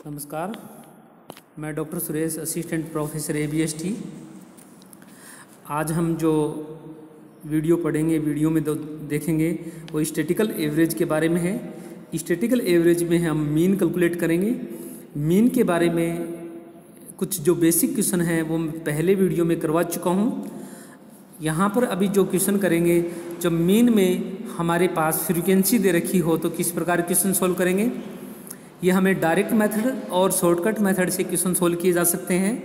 नमस्कार, मैं doctor Suresh, assistant professor ABST। आज हम जो वीडियो पढ़ेंगे, वीडियो में देखेंगे वो स्टैटिकल एवरेज के बारे में है। स्टैटिकल एवरेज में हम मीन कैलकुलेट करेंगे। मीन के बारे में कुछ जो बेसिक क्वेश्चन हैं वो मैं पहले वीडियो में करवा चुका हूँ। यहाँ पर अभी जो क्वेश्चन करेंगे, जब मीन में हमारे पास फ्रीक्वेंसी दे रखी हो तो किस प्रकार क्वेश्चन सोल्व करेंगे। ये हमें डायरेक्ट मेथड और शॉर्टकट मेथड से क्वेश्चन सोल्व किए जा सकते हैं।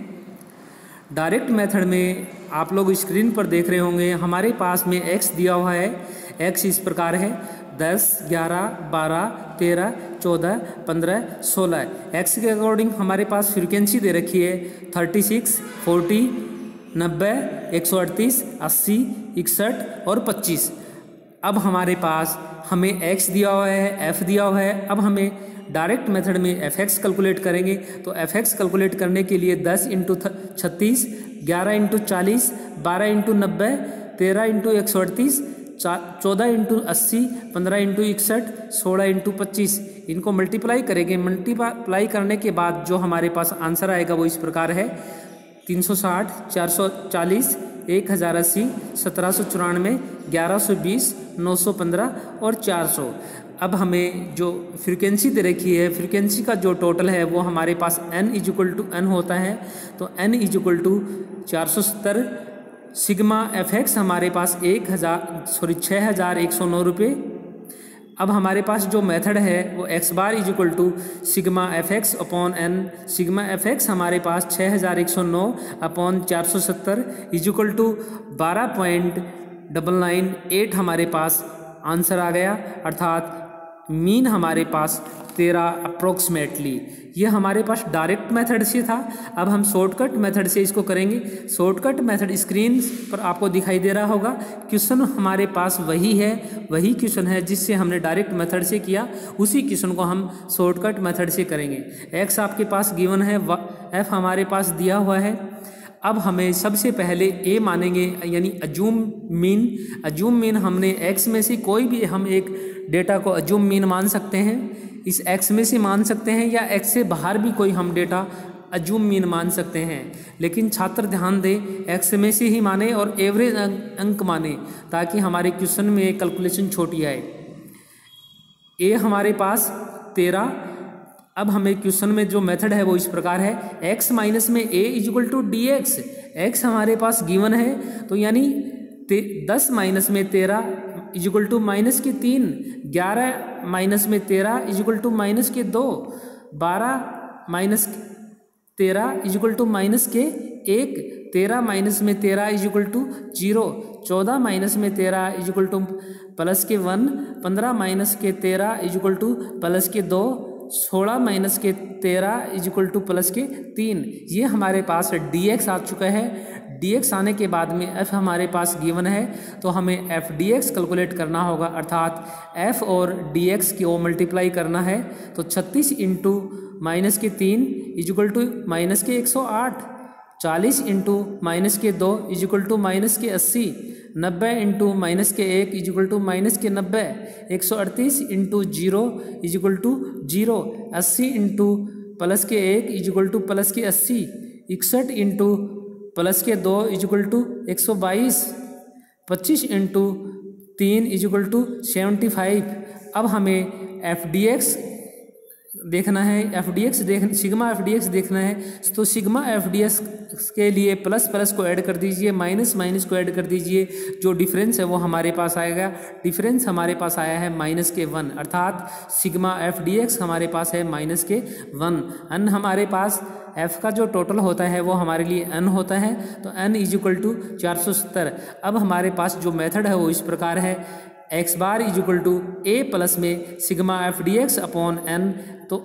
डायरेक्ट मेथड में आप लोग स्क्रीन पर देख रहे होंगे, हमारे पास में x दिया हुआ है। x इस प्रकार है 10, 11, 12, 13, 14, 15, 16। x के अकॉर्डिंग हमारे पास फ्रीक्वेंसी दे रखी है 36, 40, 90, 138, 80, 61 और 25। अब हमारे पास हमें x दिया हुआ है, f दिया हुआ है। अब हमें डायरेक्ट मेथड में fx कैलकुलेट करेंगे। तो fx कैलकुलेट करने के लिए 10 × 36, 11 × 40, 12 × 90, 13 × 138, 14 × 80, 15 × 61, 16 × 25 इनको मल्टीप्लाई करेंगे। मल्टीप्लाई करने के बाद जो हमारे पास आंसर आएगा वो इस प्रकार है 360, 440, 1080, 1794, 1120, 915 और 400। अब हमें जो फ्रीक्वेंसी दे रखी है, फ्रीक्वेंसी का जो टोटल है वो हमारे पास n होता है। तो n 470। सिग्मा fx हमारे पास 6109 रुपये। अब हमारे पास जो मेथड है वो x bar sigma fx upon n। Sigma fx हमारे पास 6109 अपॉन 470 12.998 हमारे पास आंसर आ गया। अर्थात मीन हमारे पास 13 अप्रोक्सीमेटली। ये हमारे पास डायरेक्ट मेथड से था। अब हम शॉर्टकट मेथड से इसको करेंगे। शॉर्टकट मेथड स्क्रीन पर आपको दिखाई दे रहा होगा। क्वेश्चन हमारे पास वही है, वही क्वेश्चन है जिससे हमने डायरेक्ट मेथड से किया, उसी क्वेश्चन को हम शॉर्टकट मेथड से करेंगे। x आपके पास गिवन है, f हमारे पास दिया हुआ है। अब हमें सबसे पहले a मानेंगे, यानी अजूम मीन। अजूम मीन हमने x में से कोई भी हम एक डेटा को अजूम मीन मान सकते हैं। इस x में से मान सकते हैं या x से बाहर भी कोई हम डेटा अजूम मीन मान सकते हैं। लेकिन छात्र ध्यान दें, x में से ही माने और एवरेज अंक माने, ताकि हमारे क्वेश्चन में कैलकुलेशन छोटी आए। a हमारे पास 13। अब हमें क्वेश्चन में जो मेथड है वो इस प्रकार है, x माइनस में a dx। x हमारे पास गिवन है, तो यानी 10 माइनस में 13 माइनस के 3, 11 माइनस में 13 माइनस के 2, 12 माइनस 13 माइनस के 1, 13 माइनस में 13 0, 14 माइनस में 13 प्लस के 1, 15 माइनस के 13 प्लस के 2, 16 माइनस के 13 प्लस के 3। ये हमारे पास dx आ चुका है। dx आने के बाद में f हमारे पास गिवन है, तो हमें f dx कैलकुलेट करना होगा। अर्थात f और dx को मल्टीप्लाई करना है। तो 36 इंटू माइनस के 3 माइनस के 108, 40 इंटू माइनस के 2 माइनस के 80, 90 इंटू माइनस के 1 माइनस के 90, 138 इंटू 0 0, 80 इंटू प्लस के 1 प्लस के 80, 61 इंटू प्लस के 2 122, 25 इंटू 3 75। अब हमें एफ डी एक्स देखना है, सिग्मा एफ डी एक्स देखना है। तो सिग्मा एफ डी एक्स के लिए प्लस प्लस को ऐड कर दीजिए, माइनस माइनस को ऐड कर दीजिए। जो डिफरेंस है वो हमारे पास आएगा। डिफरेंस हमारे पास आया है माइनस के 1, अर्थात सिग्मा एफ डी एक्स हमारे पास है माइनस के 1। n हमारे पास f का जो टोटल होता है वो हमारे लिए n होता है। तो n 470। अब हमारे पास जो मेथड है वो इस प्रकार है, x बार a प्लस में sigma f d x upon n। तो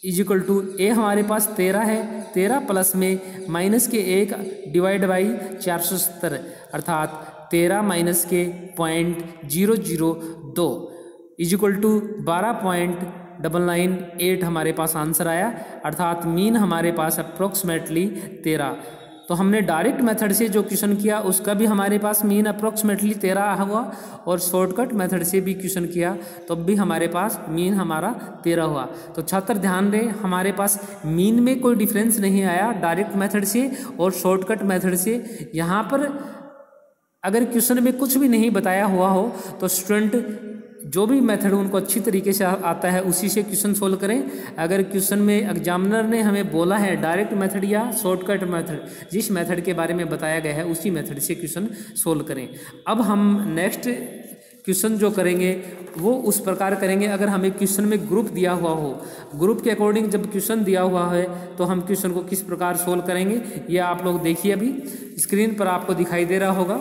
a हमारे पास 13 है, 13 प्लस में माइनस के 1 डिवाइड बाई 470, अर्थात 13 माइनस के 0.002 12.998 हमारे पास आंसर आया। अर्थात मीन हमारे पास अप्रोक्सीमेटली 13। तो हमने डायरेक्ट मेथड से जो क्वेश्चन किया उसका भी हमारे पास मीन अप्रोक्सीमेटली 13 हुआ, और शॉर्टकट मेथड से भी क्वेश्चन किया तो भी हमारे पास मीन हमारा 13 हुआ। तो छात्र ध्यान दें, हमारे पास मीन में कोई डिफरेंस नहीं आया डायरेक्ट मेथड से और शॉर्टकट मेथड से। यहाँ पर अगर क्वेश्चन में कुछ भी नहीं बताया हुआ हो तो स्टूडेंट जो भी मेथड उनको अच्छी तरीके से आता है उसी से क्वेश्चन सोल्व करें। अगर क्वेश्चन में एग्जामिनर ने हमें बोला है डायरेक्ट मेथड या शॉर्टकट मेथड, जिस मेथड के बारे में बताया गया है उसी मेथड से क्वेश्चन सोल्व करें। अब हम नेक्स्ट क्वेश्चन जो करेंगे वो उस प्रकार करेंगे, अगर हमें क्वेश्चन में ग्रुप दिया हुआ हो, ग्रुप के अकॉर्डिंग जब क्वेश्चन दिया हुआ है तो हम क्वेश्चन को किस प्रकार सोल्व करेंगे ये आप लोग देखिए। अभी स्क्रीन पर आपको दिखाई दे रहा होगा,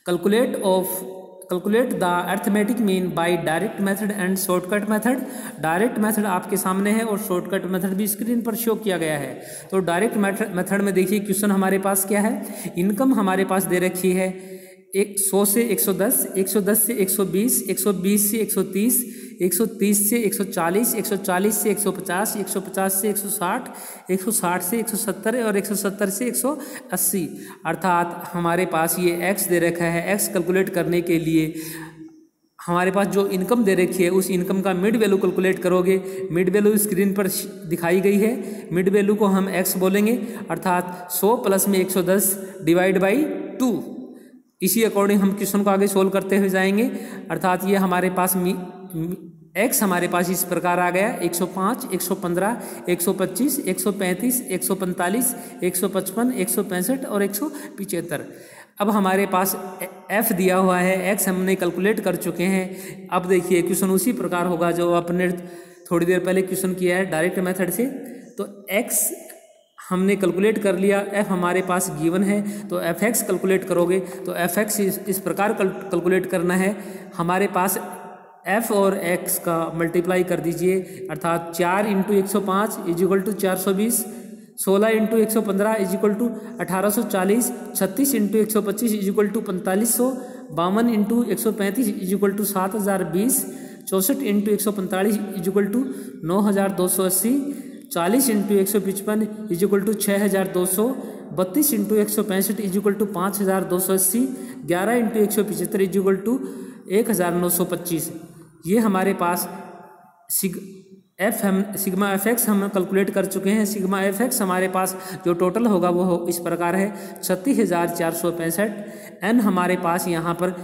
calculate the arithmetic mean by direct method and shortcut method. Direct method आपके सामने है और शॉर्टकट मेथड भी स्क्रीन पर शो किया गया है। तो डायरेक्ट मेथड में देखिए क्वेश्चन हमारे पास क्या है, इनकम हमारे पास दे रखी है 100 से 110, 110 से 120, 120 से 130, 130 से 140, 140 से 150, 150 से 160, 160 से 170 और 170 से 180। अर्थात हमारे पास ये x दे रखा है। x कैलकुलेट करने के लिए हमारे पास जो इनकम दे रखी है उस इनकम का मिड वैल्यू कैलकुलेट करोगे। मिड वैल्यू स्क्रीन पर दिखाई गई है, मिड वैल्यू को हम x बोलेंगे, अर्थात 100 प्लस में 110 डिवाइड बाई 2। इसी अकॉर्डिंग हम क्वेश्चन को आगे सोल्व करते हुए जाएंगे। अर्थात ये हमारे पास x हमारे पास इस प्रकार आ गया 105, 115, 125, 135, 145, 155, 165 और 175। अब हमारे पास f दिया हुआ है, x हमने कैलकुलेट कर चुके हैं। अब देखिए क्वेश्चन उसी प्रकार होगा जो आपने थोड़ी देर पहले क्वेश्चन किया है डायरेक्ट मेथड से। तो x हमने कैलकुलेट कर लिया, f हमारे पास गिवन है तो fx कैलकुलेट करोगे तो fx इस प्रकार कैलकुलेट करना है। हमारे पास f और x का मल्टीप्लाई कर दीजिए, अर्थात 4 into 105 is equal to 420, 16 into 115 is equal to 1840, 36 into 125 is equal to 4500, 52 into 135 is equal to 7020, 64 into 145 is equal to 9280, 40 into 155 is equal to 6200, 32 into 165 is equal to 5280, 11 into 175 is equal to 1925। ये हमारे पास sigma f x हम calculate कर चुके हैं। Sigma f x हमारे पास जो total होगा वो इस प्रकार है 36,465। एन हमारे पास यहाँ पर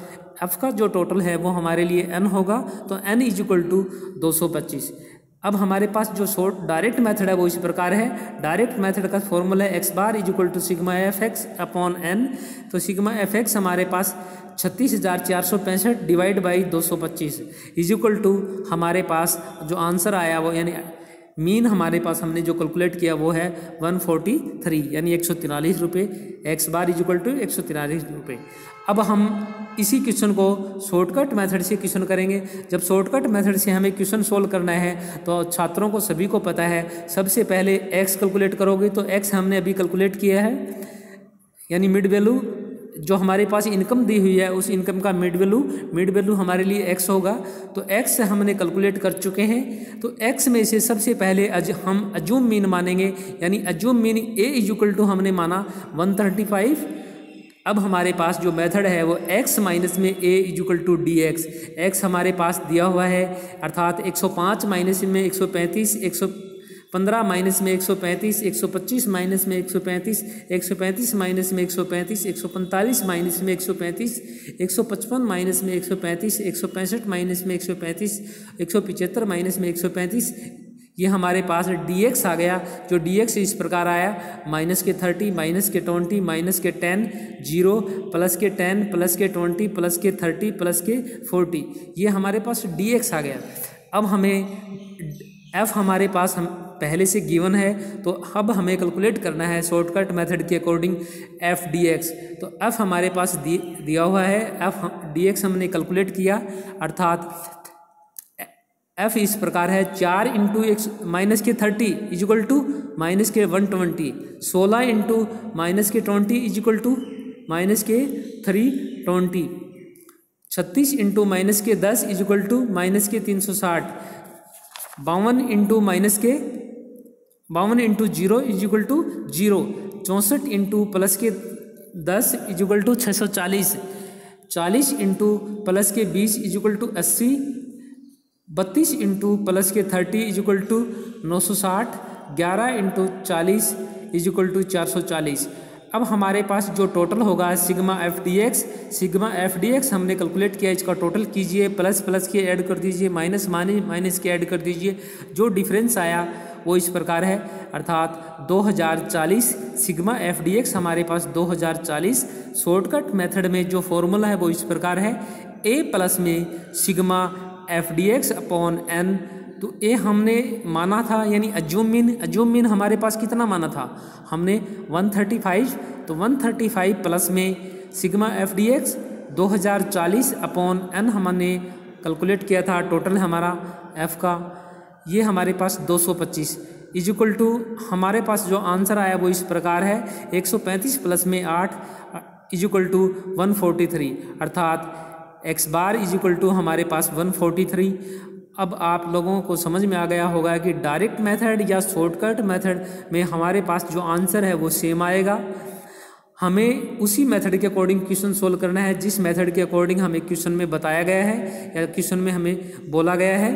एफ का जो टोटल है वो हमारे लिए एन होगा, तो एन इज इक्वल टू 225। अब हमारे पास जो शॉर्ट डायरेक्ट मेथड है वो इस प्रकार है। डायरेक्ट मेथड का फॉर्मूला है x bar is equal to sigma f x upon n. तो सिग्मा एफ एक्स हमारे पास 36,465 divide by 225 is equal to हमारे पास जो आंसर आया वो यानी मीन हमारे पास हमने जो कैलकुलेट किया वो है 143 यानी 143 रुपये। X bar is equal to 143 रुपये। अब हम इसी क्वेश्चन को शॉर्टकट मेथड से क्वेश्चन करेंगे। जब शॉर्टकट मेथड से हमें क्वेश्चन सोल्व करना है तो छात्रों को सभी को पता है, सबसे पहले एक्स कैलकुलेट करोगे तो एक्स हमने अभी कैलकुलेट किया है, यानी मिड वैल्यू जो हमारे पास इनकम दी हुई है उस इनकम का मिड वैल्यू हमारे लिए एक्स होगा। तो एक्स से हमने कैलकुलेट कर चुके हैं। तो एक्स में से सबसे पहले हम अज्यूम मीन मानेंगे, यानी assume mean A is equal to हमने माना 135। अब हमारे पास जो मेथड है वो x माइनस में a is equal to d x. X हमारे पास दिया हुआ है, अर्थात 105 माइनस में 135, 115 माइनस में 135, 125 माइनस में 135, 135 माइनस में 135, 145 माइनस में 135, 155 माइनस में 135, 165 माइनस में 135, 175 माइनस में 135। ये हमारे पास dx आ गया, जो dx इस प्रकार आया माइनस के 30, माइनस के 20, माइनस के 10, 0, प्लस के 10, प्लस के 20, प्लस के 30, प्लस के 40। ये हमारे पास dx आ गया। अब हमें f हमारे पास हम पहले से गिवन है, तो अब हमें कैलकुलेट करना है शॉर्टकट मेथड के अकॉर्डिंग f dx। तो f हमारे पास दिया हुआ है, f dx हमने कैलकुलेट किया, अर्थात f इस प्रकार है 4 इंटू एक्स माइनस के 30 इज इक्वल टू माइनस के 120, 16 इंटू माइनस के 20 इज इक्वल टू माइनस के 320, 36 इंटू माइनस के 10 इज इक्वल टू माइनस के 360, 52 into 0 is equal to 0, 64 into plus के 10 इजुकल टू 640, 40 इंटू प्लस के 20 इजुकल टू 80, 32 इंटू प्लस के 30 is equal to 960, 11 into 40 is equal to 440। अब हमारे पास जो टोटल होगा सिग्मा एफ डी एक्स हमने कैलकुलेट किया, इसका टोटल कीजिए, प्लस प्लस के ऐड कर दीजिए, माइनस माइनस के ऐड कर दीजिए, जो डिफरेंस आया वो इस प्रकार है, अर्थात 2040 सिग्मा एफ डी एक्स हमारे पास 2040। शॉर्टकट मेथड में जो फॉर्मूला है वो इस प्रकार है, ए प्लस में sigma f d x upon n. तो ए हमने माना था यानी अज्यूम मीन हमारे पास कितना माना था हमने 135, तो 135 प्लस में sigma f d x 2040 upon n हमने कैलकुलेट किया था, टोटल हमारा एफ का ये हमारे पास 225 इजुकल टू हमारे पास जो आंसर आया वो इस प्रकार है 135 प्लस में 8 इजुकल टू 143, अर्थात एक्स बार इजुकल टू हमारे पास 143। अब आप लोगों को समझ में आ गया होगा कि डायरेक्ट मेथड या शॉर्टकट मेथड में हमारे पास जो आंसर है वो सेम आएगा। हमें उसी मेथड के अकॉर्डिंग क्वेश्चन सोल्व करना है जिस मेथड के अकॉर्डिंग हमें क्वेश्चन में बताया गया है या क्वेश्चन में हमें बोला गया है।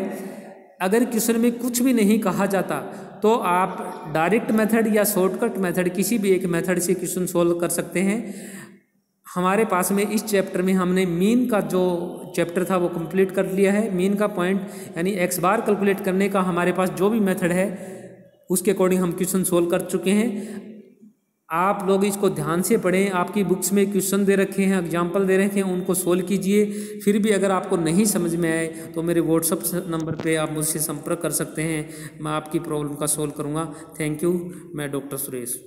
अगर क्वेश्चन में कुछ भी नहीं कहा जाता तो आप डायरेक्ट मेथड या शॉर्टकट मेथड किसी भी एक मेथड से क्वेश्चन सोल्व कर सकते हैं। हमारे पास में इस चैप्टर में हमने मीन का जो चैप्टर था वो कंप्लीट कर लिया है। मीन का पॉइंट यानी एक्स बार कैलकुलेट करने का हमारे पास जो भी मेथड है उसके अकॉर्डिंग हम क्वेश्चन सोल्व कर चुके हैं। आप लोग इसको ध्यान से पढ़ें, आपकी बुक्स में क्वेश्चन दे रखे हैं, एग्जाम्पल दे रखे हैं, उनको सोल्व कीजिए। फिर भी अगर आपको नहीं समझ में आए तो मेरे व्हाट्सएप नंबर पे आप मुझसे संपर्क कर सकते हैं, मैं आपकी प्रॉब्लम का सोल्व करूँगा। Thank you. मैं डॉक्टर सुरेश।